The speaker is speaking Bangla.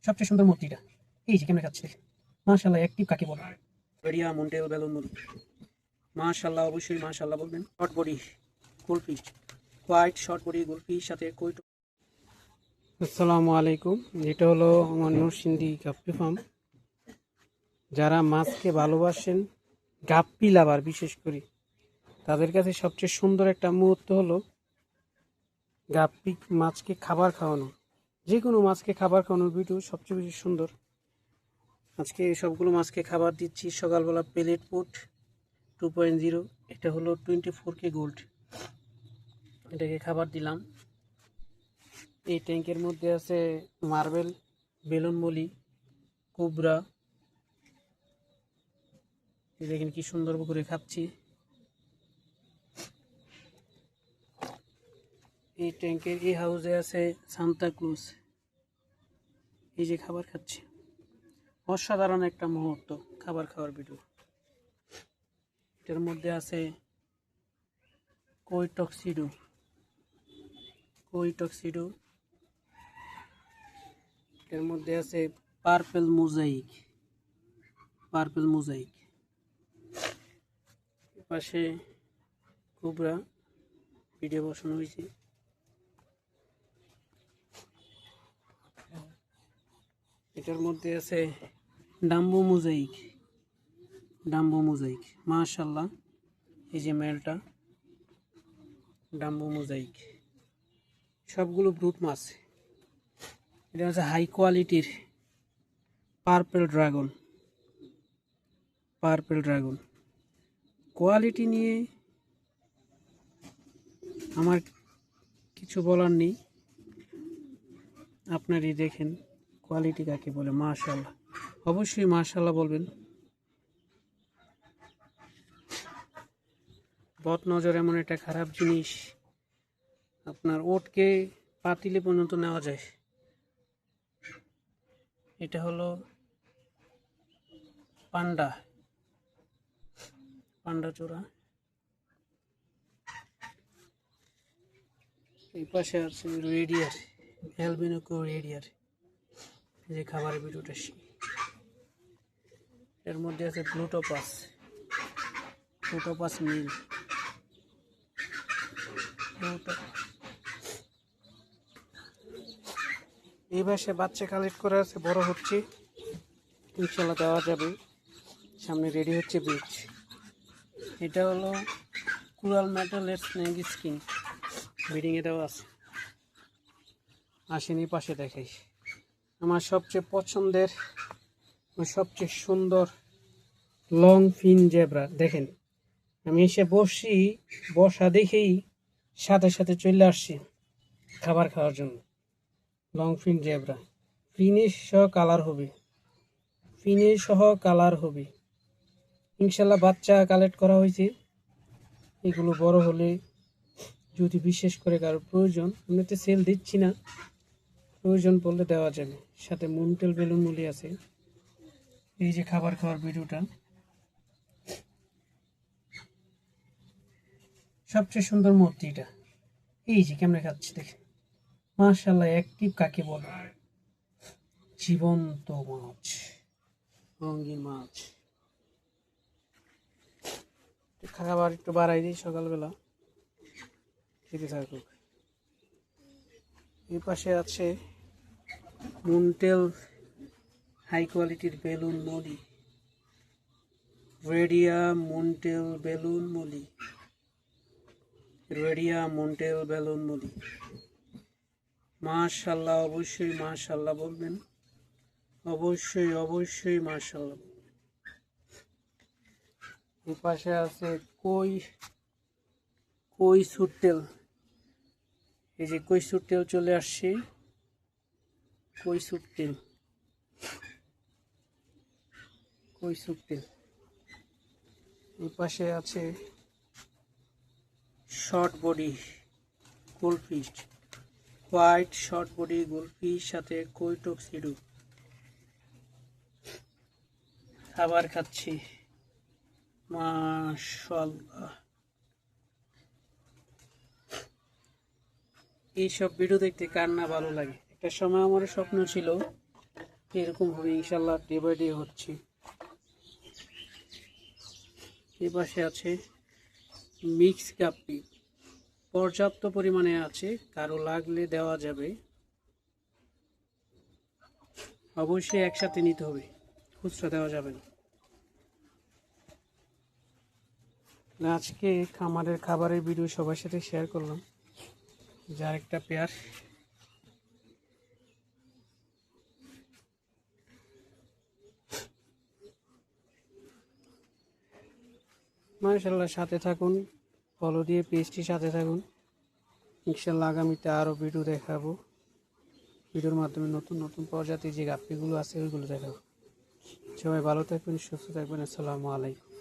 সবচেয়ে সুন্দর মূর্তিটা এই যে কেমনে খাচ্ছে দেখেন। মাশাআল্লাহ, অ্যাক্টিভ কাকে বলে? রেডিয়া মন্টেল বেলুন মুড়ি। মাশাআল্লাহ, অবশ্যই মাশাআল্লাহ বলবেন। Short body goldfish, white short body goldfish সাথে কই। আসসালামু আলাইকুম। এটা হলো আমার নরসিংদী গাপ্পি ফার্ম। যারা মাছকে ভালোবাসেন, গাপ্পি লাভার বিশেষ করে, তাদের কাছে সবচেয়ে সুন্দর একটা মুহূর্ত হলো গাপ্পি মাছকে খাবার খাওয়ানো। যে কোনো মাছকে খাবার খাওয়ানোর ভিডিও সবচেয়ে বেশি সুন্দর। আজকে সবগুলো মাছকে খাবার দিচ্ছি সকালবেলা পেলেট ফুড 2.0। এটা হলো 24K গোল্ড, এটাকে খাবার দিলাম। এই ট্যাঙ্কের মধ্যে আছে মার্বেল, বেলুন মলি, কোবরা। দেখেন কি সুন্দর করে খাচ্ছি। এই ট্যাঙ্কের এই হাউসে আছে সান্তা ক্লুজ। এই যে খাবার খাচ্ছি, অসাধারণ একটা মুহূর্ত খাবার খাওয়ার ভিডিও। এটার মধ্যে আছে কই টক্সিডো, এর মধ্যে আছে পার্পেল মোজাইক, পাশে কোবরা ভিডিও বসানো হয়েছে। এটার মধ্যে আছে ডাম্বো মোজাইক, মাশাআল্লাহ। এই যে মেলটা ডাম্বো মোজাইক, সবগুলো ব্রুট মাছ। এটা হচ্ছে হাই কোয়ালিটির পার্পেল ড্রাগন। কোয়ালিটি নিয়ে আমার কিছু বলার নেই, আপনারই দেখেন কোয়ালিটি কাকে বলে। মাশাআল্লাহ, অবশ্যই মাশাআল্লাহ বলবেন। বদ নজর এমন একটা খারাপ জিনিস, আপনার ওটকে পাতিলে পর্যন্ত নেওয়া যায়। এটা হলো পান্ডা চোরা। এই পাশে আছে রেডিয়ার, অ্যালবিনো রেডিয়ার। এই যে খাবারের ভিডিওটা, এর মধ্যে আছে প্লুটোপাস মিল। এই পাশে বাচ্চা কালেক্ট করে আছে, বড় হচ্ছে, ইনশাল্লাহ দেওয়া যাবে। সামনে রেডি হচ্ছে বীজ। এটা হলো কুরাল মেটালের স্নেক স্কিন, ব্রিডিংয়ে দেওয়া আছে। আসেনি পাশে দেখাই আমার সবচেয়ে পছন্দের, সবচেয়ে সুন্দর লং ফিন জেব্রা। দেখেন আমি এসে বসা দেখেই সাথে সাথে চলে আসছি খাবার খাওয়ার জন্য। লং ফিন জেব্রা, ফিনিশ সহ কালার হবে ইনশাল্লাহ। বাচ্চা কালেক্ট করা হয়েছে, এগুলো বড় হলে যদি বিশেষ করে কারো প্রয়োজন, এমনিতে সেল দিচ্ছি না, প্রয়োজন পড়লে দেওয়া যাবে। সাথে মন্টেল বেলুন মুলি আছে। এই যে খাবার খাওয়ার ভিডিওটা, সবচেয়ে সুন্দর মূর্তিটা এই যে কেমনে খাচ্ছে দেখেন। মাশাআল্লাহ, অ্যাক্টিভ কাকে বলে? জীবন্ত মাছ, রঙিন মাছ। খাবার একটু বাড়াই দিই সকালবেলা, খেতে থাকুক। এই পাশে আছে মন্টেল হাই কোয়ালিটির বেলুন মলি, রেডিয়া মন্টেল বেলুন মলি। মাশাআল্লাহ, অবশ্যই মাশাআল্লাহ বলবেন। অবশ্যই মাশাআল্লাহ। এই পাশে আছে কই সুটটেল। এই যে কই সুটটেল চলে আসছে, কই সুটটেল। এই পাশে আছে short body goldfish, white short body goldfish সাথে কই টক্সিডো। খাবার খাচ্ছি, মাশাআল্লাহ। এইসব ভিডিও দেখতে কার না ভালো লাগে। একটা সময় আমার স্বপ্ন ছিল এরকম হবে ইনশাল্লাহ, ডে বাই ডে হচ্ছে। এ পাশে আছে মিক্স গাপ্পি, পর্যাপ্ত পরিমাণে আছে, কারো লাগলে দেওয়া যাবে। অবশ্যই একসাথে নিতে হবে, খুচরা দেওয়া যাবে না। আজকে খামারের খাবারের ভিডিও সবার সাথে শেয়ার করলাম। যার একটা পেয়ার মাশাআল্লাহ, সাথে থাকুন, ফলো দিয়ে পেজটির সাথে থাকুন। ইনশাল্লাহ আগামীতে আরও ভিডিও দেখাবো। ভিডিওর মাধ্যমে নতুন নতুন প্রজাতির যে গাপ্পিগুলো আছে ওইগুলো দেখাবো। সবাই ভালো থাকবেন, সুস্থ থাকবেন। আসসালামু আলাইকুম।